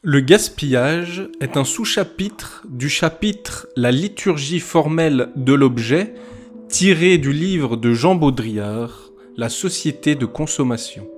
Le gaspillage est un sous-chapitre du chapitre « La liturgie formelle de l'objet » tiré du livre de Jean Baudrillard, « La société de consommation ».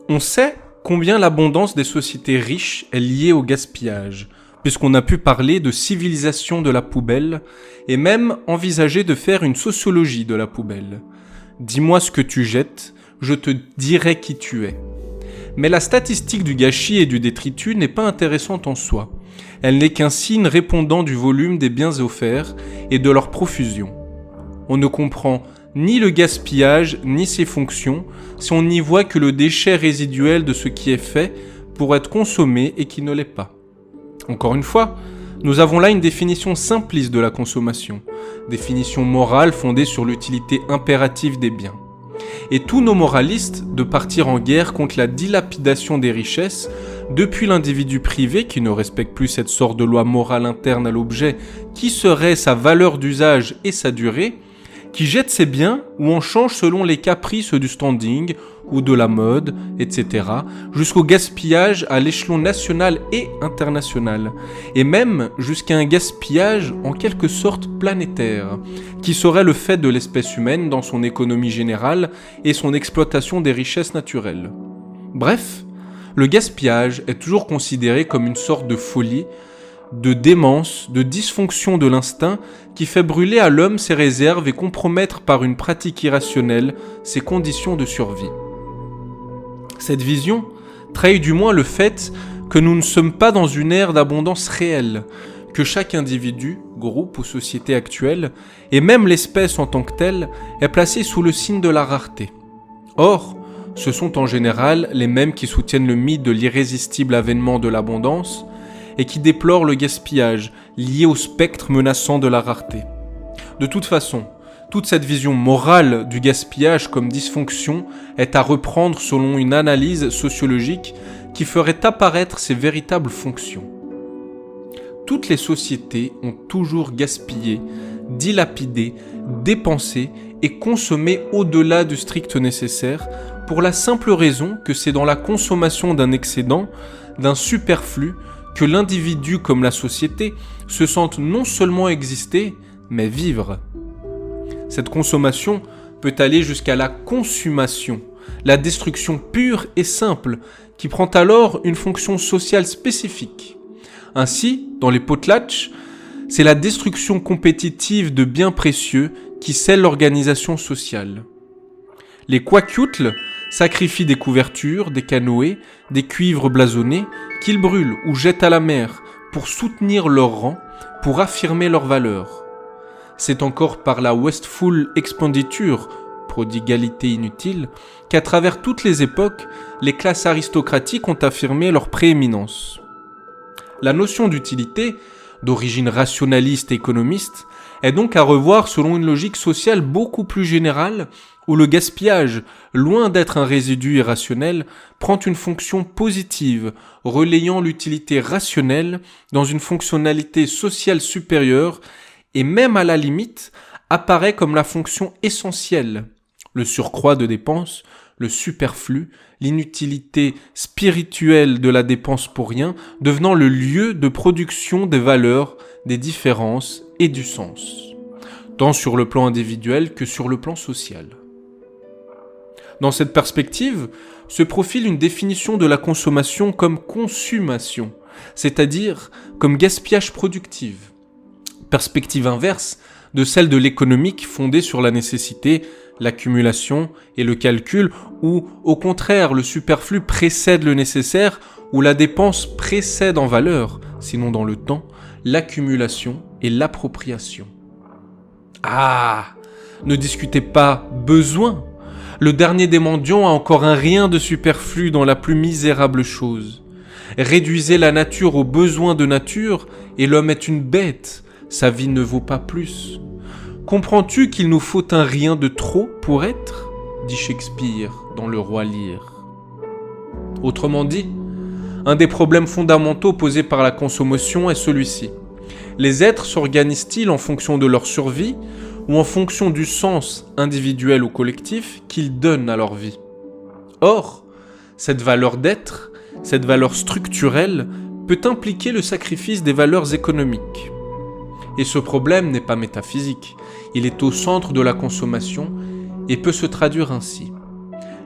On sait combien l'abondance des sociétés riches est liée au gaspillage, puisqu'on a pu parler de civilisation de la poubelle et même envisager de faire une sociologie de la poubelle. Dis-moi ce que tu jettes, je te dirai qui tu es. Mais la statistique du gâchis et du détritus n'est pas intéressante en soi. Elle n'est qu'un signe répondant du volume des biens offerts et de leur profusion. On ne comprend ni le gaspillage ni ses fonctions si on n'y voit que le déchet résiduel de ce qui est fait pour être consommé et qui ne l'est pas. Encore une fois, nous avons là une définition simpliste de la consommation, définition morale fondée sur l'utilité impérative des biens. Et tous nos moralistes de partir en guerre contre la dilapidation des richesses, depuis l'individu privé qui ne respecte plus cette sorte de loi morale interne à l'objet, qui serait sa valeur d'usage et sa durée, qui jette ses biens ou en change selon les caprices du standing ou de la mode, etc., jusqu'au gaspillage à l'échelon national et international, et même jusqu'à un gaspillage en quelque sorte planétaire, qui serait le fait de l'espèce humaine dans son économie générale et son exploitation des richesses naturelles. Bref, le gaspillage est toujours considéré comme une sorte de folie, de démence, de dysfonction de l'instinct qui fait brûler à l'homme ses réserves et compromettre par une pratique irrationnelle ses conditions de survie. Cette vision trahit du moins le fait que nous ne sommes pas dans une ère d'abondance réelle, que chaque individu, groupe ou société actuelle, et même l'espèce en tant que telle, est placée sous le signe de la rareté. Or, ce sont en général les mêmes qui soutiennent le mythe de l'irrésistible avènement de l'abondance et qui déplorent le gaspillage lié au spectre menaçant de la rareté. De toute façon, toute cette vision morale du gaspillage comme dysfonction est à reprendre selon une analyse sociologique qui ferait apparaître ses véritables fonctions. Toutes les sociétés ont toujours gaspillé, dilapidé, dépensé et consommé au-delà du strict nécessaire pour la simple raison que c'est dans la consommation d'un excédent, d'un superflu, que l'individu comme la société se sentent non seulement exister, mais vivre. Cette consommation peut aller jusqu'à la consommation, la destruction pure et simple, qui prend alors une fonction sociale spécifique. Ainsi, dans les potlatches, c'est la destruction compétitive de biens précieux qui scelle l'organisation sociale. Les quakiutles sacrifient des couvertures, des canoës, des cuivres blasonnés, qu'ils brûlent ou jettent à la mer pour soutenir leur rang, pour affirmer leur valeur. C'est encore par la wasteful expenditure, prodigalité inutile, qu'à travers toutes les époques, les classes aristocratiques ont affirmé leur prééminence. La notion d'utilité, d'origine rationaliste et économiste, est donc à revoir selon une logique sociale beaucoup plus générale, où le gaspillage, loin d'être un résidu irrationnel, prend une fonction positive, relayant l'utilité rationnelle dans une fonctionnalité sociale supérieure et même à la limite apparaît comme la fonction essentielle, le surcroît de dépenses, le superflu, l'inutilité spirituelle de la dépense pour rien, devenant le lieu de production des valeurs, des différences et du sens, tant sur le plan individuel que sur le plan social. Dans cette perspective, se profile une définition de la consommation comme consommation, c'est-à-dire comme gaspillage productif. Perspective inverse de celle de l'économique fondée sur la nécessité, l'accumulation et le calcul, où, au contraire, le superflu précède le nécessaire, où la dépense précède en valeur, sinon dans le temps, l'accumulation et l'appropriation. Ah, ne discutez pas besoin. Le dernier des mendiants a encore un rien de superflu dans la plus misérable chose. Réduisez la nature aux besoins de nature, et l'homme est une bête, sa vie ne vaut pas plus. Comprends-tu qu'il nous faut un rien de trop pour être ? Dit Shakespeare dans Le Roi Lear. Autrement dit, un des problèmes fondamentaux posés par la consommation est celui-ci. Les êtres s'organisent-ils en fonction de leur survie ou en fonction du sens individuel ou collectif qu'ils donnent à leur vie ? Or, Cette valeur d'être, cette valeur structurelle, peut impliquer le sacrifice des valeurs économiques. Et ce problème n'est pas métaphysique, il est au centre de la consommation et peut se traduire ainsi.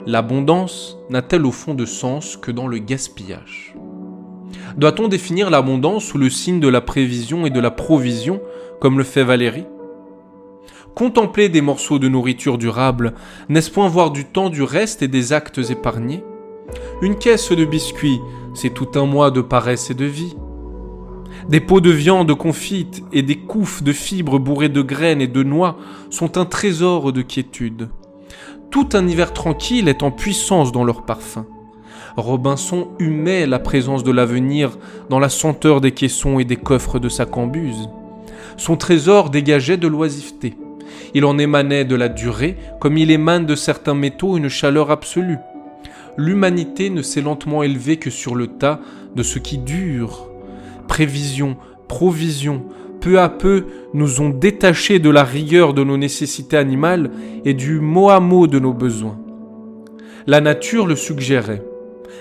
L'abondance n'a-t-elle au fond de sens que dans le gaspillage ? Doit-on définir l'abondance sous le signe de la prévision et de la provision, comme le fait Valérie ? Contempler des morceaux de nourriture durable, n'est-ce point voir du temps du reste et des actes épargnés ? Une caisse de biscuits, c'est tout un mois de paresse et de vie. Des pots de viande confite et des couffes de fibres bourrées de graines et de noix sont un trésor de quiétude. Tout un hiver tranquille est en puissance dans leur parfum. Robinson humait la présence de l'avenir dans la senteur des caissons et des coffres de sa cambuse. Son trésor dégageait de l'oisiveté. Il en émanait de la durée, comme il émane de certains métaux une chaleur absolue. L'humanité ne s'est lentement élevée que sur le tas de ce qui dure. Prévision, provision, peu à peu nous ont détachés de la rigueur de nos nécessités animales et du mot à mot de nos besoins. La nature le suggérait.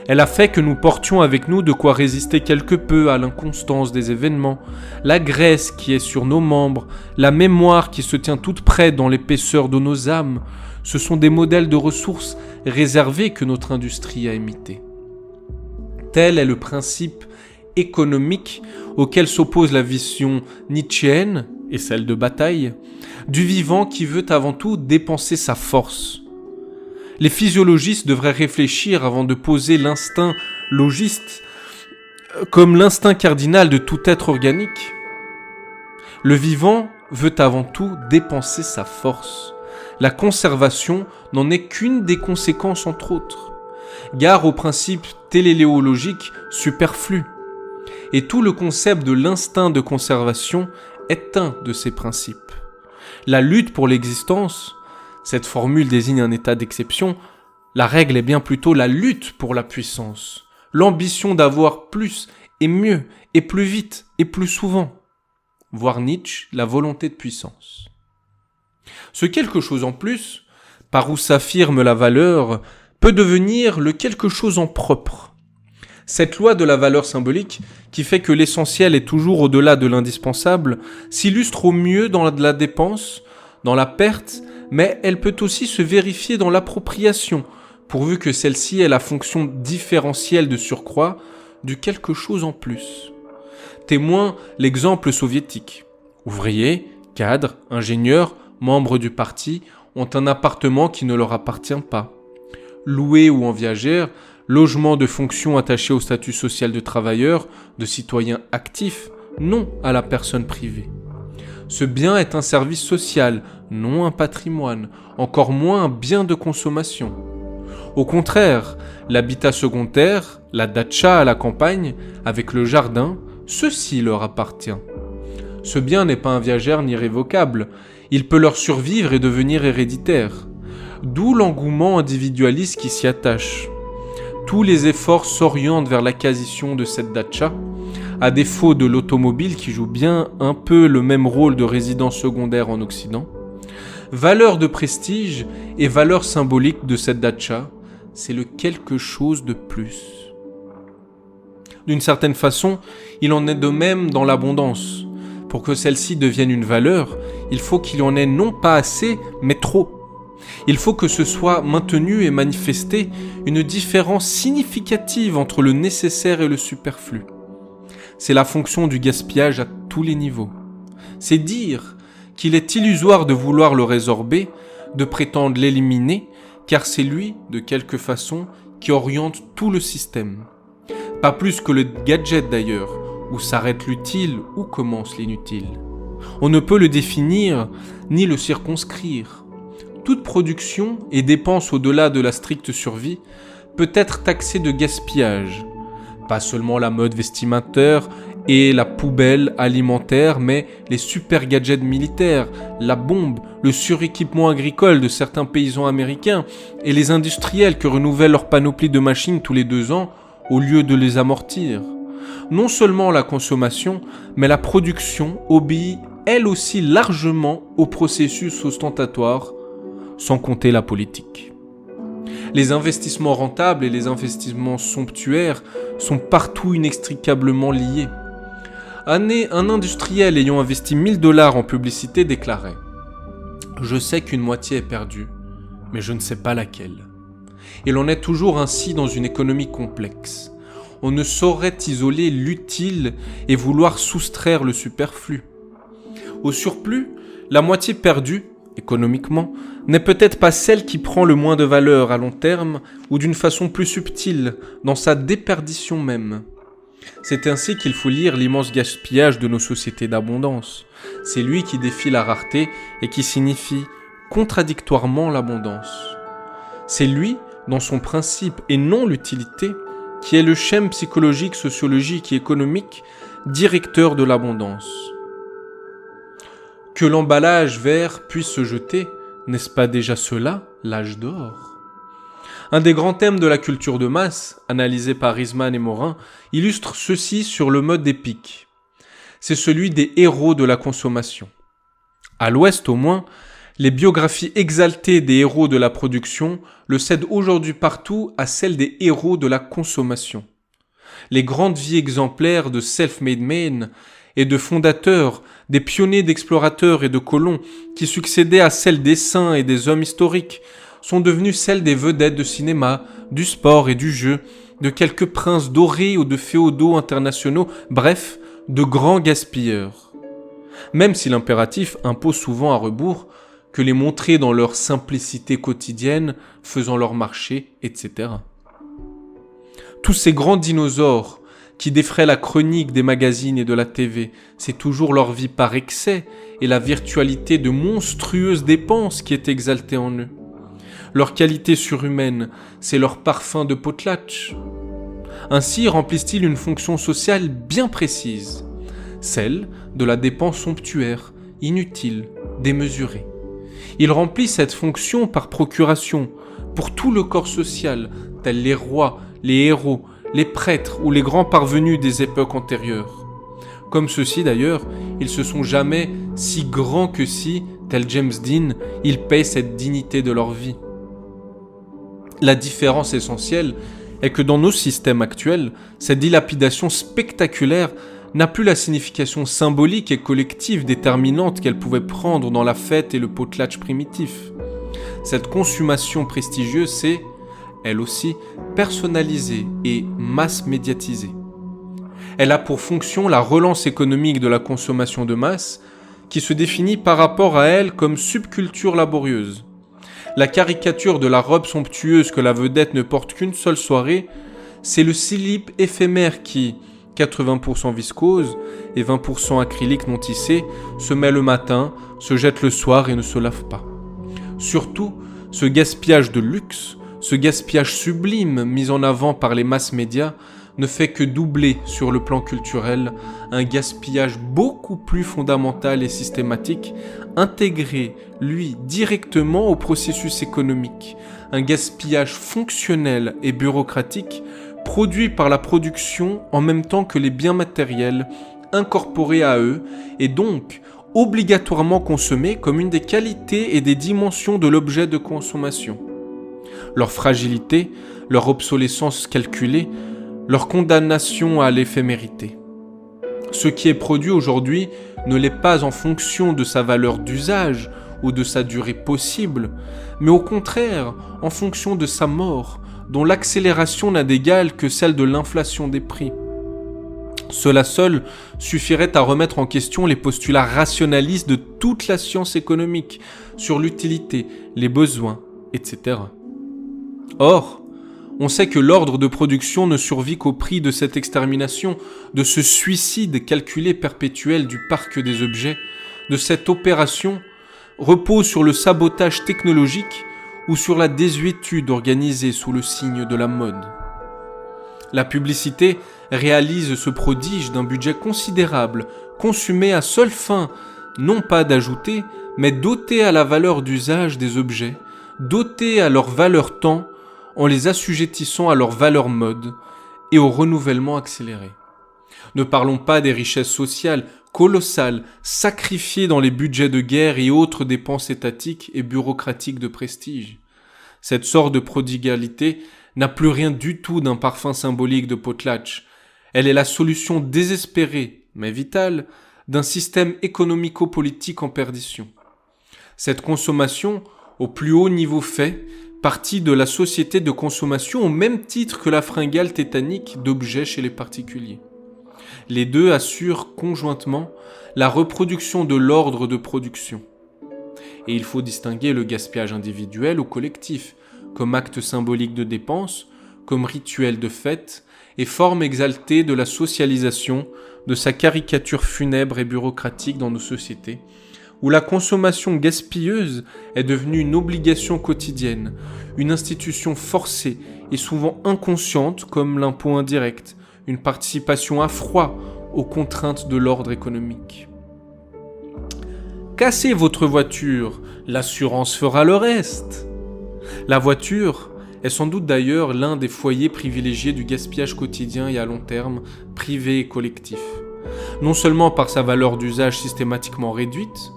Elle a fait que nous portions avec nous de quoi résister quelque peu à l'inconstance des événements, la graisse qui est sur nos membres, la mémoire qui se tient toute près dans l'épaisseur de nos âmes. Ce sont des modèles de ressources réservées que notre industrie a imités. Tel est le principe économique auquel s'oppose la vision nietzschéenne et celle de Bataille, du vivant qui veut avant tout dépenser sa force. Les physiologistes devraient réfléchir avant de poser l'instinct logiste comme l'instinct cardinal de tout être organique. Le vivant veut avant tout dépenser sa force. La conservation n'en est qu'une des conséquences entre autres. Gare au principe téléologique superflu. Et tout le concept de l'instinct de conservation est un de ces principes. La lutte pour l'existence, cette formule désigne un état d'exception, la règle est bien plutôt la lutte pour la puissance, l'ambition d'avoir plus et mieux et plus vite et plus souvent. Voir Nietzsche, la volonté de puissance. Ce quelque chose en plus, par où s'affirme la valeur, peut devenir le quelque chose en propre. Cette loi de la valeur symbolique, qui fait que l'essentiel est toujours au-delà de l'indispensable, s'illustre au mieux dans la dépense, dans la perte, mais elle peut aussi se vérifier dans l'appropriation, pourvu que celle-ci ait la fonction différentielle de surcroît du quelque chose en plus. Témoin l'exemple soviétique. Ouvriers, cadres, ingénieurs, membres du parti ont un appartement qui ne leur appartient pas. Loués ou en viagère, logement de fonction attaché au statut social de travailleur, de citoyen actif, non à la personne privée. Ce bien est un service social, non un patrimoine, encore moins un bien de consommation. Au contraire, l'habitat secondaire, la datcha à la campagne, avec le jardin, ceci leur appartient. Ce bien n'est pas un viagère ni révocable, il peut leur survivre et devenir héréditaire. D'où l'engouement individualiste qui s'y attache. Tous les efforts s'orientent vers l'acquisition de cette datcha, à défaut de l'automobile qui joue bien un peu le même rôle de résidence secondaire en Occident. Valeur de prestige et valeur symbolique de cette datcha, c'est le quelque chose de plus. D'une certaine façon, il en est de même dans l'abondance. Pour que celle-ci devienne une valeur, il faut qu'il y en ait non pas assez, mais trop. Il faut que ce soit maintenu et manifesté une différence significative entre le nécessaire et le superflu. C'est la fonction du gaspillage à tous les niveaux. C'est dire qu'il est illusoire de vouloir le résorber, de prétendre l'éliminer, car c'est lui, de quelque façon, qui oriente tout le système. Pas plus que le gadget d'ailleurs, où s'arrête l'utile, où commence l'inutile. On ne peut le définir, ni le circonscrire. Toute production et dépense au-delà de la stricte survie peut être taxée de gaspillage. Pas seulement la mode vestimentaire et la poubelle alimentaire, mais les super gadgets militaires, la bombe, le suréquipement agricole de certains paysans américains et les industriels qui renouvellent leur panoplie de machines tous les 2 ans au lieu de les amortir. Non seulement la consommation, mais la production obéit elle aussi largement au processus ostentatoire, sans compter la politique. Les investissements rentables et les investissements somptuaires sont partout inextricablement liés. Un industriel ayant investi 1 000 $ en publicité déclarait « Je sais qu'une moitié est perdue, mais je ne sais pas laquelle. » Il en est toujours ainsi dans une économie complexe. On ne saurait isoler l'utile et vouloir soustraire le superflu. Au surplus, la moitié perdue, économiquement, n'est peut-être pas celle qui prend le moins de valeur à long terme ou d'une façon plus subtile, dans sa déperdition même. C'est ainsi qu'il faut lire l'immense gaspillage de nos sociétés d'abondance. C'est lui qui défie la rareté et qui signifie contradictoirement l'abondance. C'est lui, dans son principe et non l'utilité, qui est le schème psychologique, sociologique et économique directeur de l'abondance. Que l'emballage vert puisse se jeter, n'est-ce pas déjà cela, l'âge d'or ? Un des grands thèmes de la culture de masse, analysé par Riesman et Morin, illustre ceci sur le mode épique. C'est celui des héros de la consommation. À l'Ouest au moins, les biographies exaltées des héros de la production le cèdent aujourd'hui partout à celles des héros de la consommation. Les grandes vies exemplaires de self-made men et de fondateurs, des pionniers d'explorateurs et de colons qui succédaient à celles des saints et des hommes historiques, sont devenues celles des vedettes de cinéma, du sport et du jeu, de quelques princes dorés ou de féodaux internationaux, bref, de grands gaspilleurs. Même si l'impératif impose souvent à rebours que les montrer dans leur simplicité quotidienne, faisant leur marché, etc. Tous ces grands dinosaures qui défraient la chronique des magazines et de la TV, c'est toujours leur vie par excès et la virtualité de monstrueuses dépenses qui est exaltée en eux. Leur qualité surhumaine, c'est leur parfum de potlatch. Ainsi remplissent-ils une fonction sociale bien précise, celle de la dépense somptuaire, inutile, démesurée. Ils remplissent cette fonction par procuration, pour tout le corps social, tels les rois, les héros, les prêtres ou les grands parvenus des époques antérieures. Comme ceux-ci d'ailleurs, ils se sont jamais si grands que si, tel James Dean, ils paient cette dignité de leur vie. La différence essentielle est que dans nos systèmes actuels, cette dilapidation spectaculaire n'a plus la signification symbolique et collective déterminante qu'elle pouvait prendre dans la fête et le potlatch primitif. Cette consommation prestigieuse s'est, elle aussi, personnalisée et mass-médiatisée. Elle a pour fonction la relance économique de la consommation de masse, qui se définit par rapport à elle comme subculture laborieuse. La caricature de la robe somptueuse que la vedette ne porte qu'une seule soirée, c'est le slip éphémère qui, 80% viscose et 20% acrylique non tissé, se met le matin, se jette le soir et ne se lave pas. Surtout, ce gaspillage de luxe, ce gaspillage sublime mis en avant par les masses médias, ne fait que doubler sur le plan culturel un gaspillage beaucoup plus fondamental et systématique, intégré, lui, directement au processus économique, un gaspillage fonctionnel et bureaucratique produit par la production en même temps que les biens matériels incorporés à eux et donc obligatoirement consommés comme une des qualités et des dimensions de l'objet de consommation. Leur fragilité, leur obsolescence calculée, leur condamnation à l'éphémérité. Ce qui est produit aujourd'hui ne l'est pas en fonction de sa valeur d'usage ou de sa durée possible, mais au contraire en fonction de sa mort, dont l'accélération n'a d'égal que celle de l'inflation des prix. Cela seul suffirait à remettre en question les postulats rationalistes de toute la science économique sur l'utilité, les besoins, etc. Or, on sait que l'ordre de production ne survit qu'au prix de cette extermination, de ce suicide calculé perpétuel du parc des objets, de cette opération repose sur le sabotage technologique ou sur la désuétude organisée sous le signe de la mode. La publicité réalise ce prodige d'un budget considérable, consumé à seule fin, non pas d'ajouter, mais d'ôter à la valeur d'usage des objets, d'ôter à leur valeur temps, en les assujettissant à leur valeur mode et au renouvellement accéléré. Ne parlons pas des richesses sociales colossales sacrifiées dans les budgets de guerre et autres dépenses étatiques et bureaucratiques de prestige. Cette sorte de prodigalité n'a plus rien du tout d'un parfum symbolique de potlatch. Elle est la solution désespérée, mais vitale, d'un système économico-politique en perdition. Cette consommation, au plus haut niveau fait, partie de la société de consommation au même titre que la fringale tétanique d'objets chez les particuliers. Les deux assurent conjointement la reproduction de l'ordre de production. Et il faut distinguer le gaspillage individuel ou collectif, comme acte symbolique de dépense, comme rituel de fête, et forme exaltée de la socialisation de sa caricature funèbre et bureaucratique dans nos sociétés, où la consommation gaspilleuse est devenue une obligation quotidienne, une institution forcée et souvent inconsciente comme l'impôt indirect, une participation à froid aux contraintes de l'ordre économique. Cassez votre voiture, l'assurance fera le reste. La voiture est sans doute d'ailleurs l'un des foyers privilégiés du gaspillage quotidien et à long terme, privé et collectif. Non seulement par sa valeur d'usage systématiquement réduite,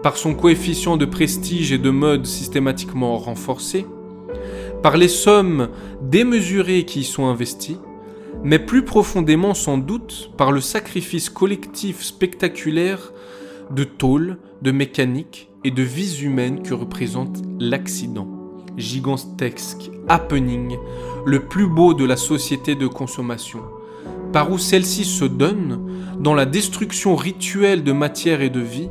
par son coefficient de prestige et de mode systématiquement renforcé, par les sommes démesurées qui y sont investies, mais plus profondément sans doute par le sacrifice collectif spectaculaire de tôle, de mécanique et de vies humaines que représente l'accident, gigantesque happening, le plus beau de la société de consommation, par où celle-ci se donne, dans la destruction rituelle de matière et de vie,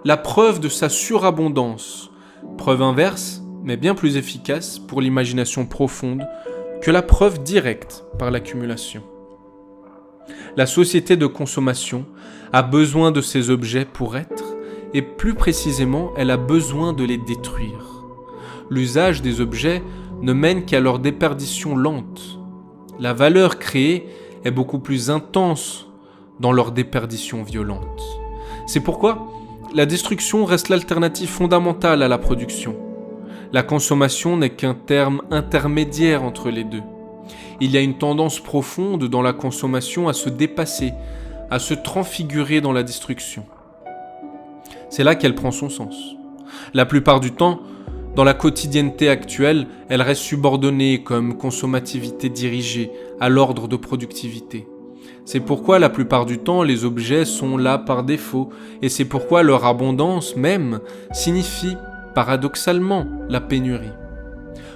la preuve de sa surabondance, preuve inverse, mais bien plus efficace pour l'imagination profonde que la preuve directe par l'accumulation. La société de consommation a besoin de ces objets pour être, et plus précisément, elle a besoin de les détruire. L'usage des objets ne mène qu'à leur déperdition lente. La valeur créée est beaucoup plus intense dans leur déperdition violente. C'est pourquoi la destruction reste l'alternative fondamentale à la production. La consommation n'est qu'un terme intermédiaire entre les deux. Il y a une tendance profonde dans la consommation à se dépasser, à se transfigurer dans la destruction. C'est là qu'elle prend son sens. La plupart du temps, dans la quotidienneté actuelle, elle reste subordonnée comme consommativité dirigée à l'ordre de productivité. C'est pourquoi la plupart du temps, les objets sont là par défaut, et c'est pourquoi leur abondance même signifie paradoxalement la pénurie.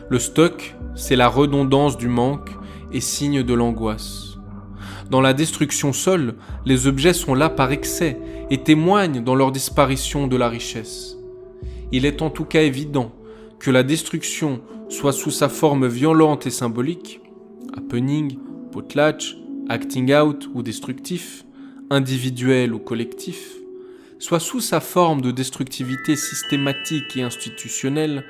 Le stock, c'est la redondance du manque et signe de l'angoisse. Dans la destruction seule, les objets sont là par excès et témoignent dans leur disparition de la richesse. Il est en tout cas évident que la destruction soit sous sa forme violente et symbolique, happening, potlatch, acting out ou destructif, individuel ou collectif, soit sous sa forme de destructivité systématique et institutionnelle,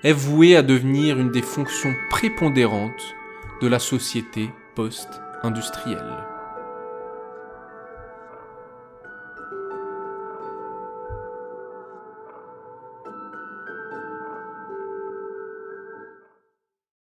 est vouée à devenir une des fonctions prépondérantes de la société post-industrielle.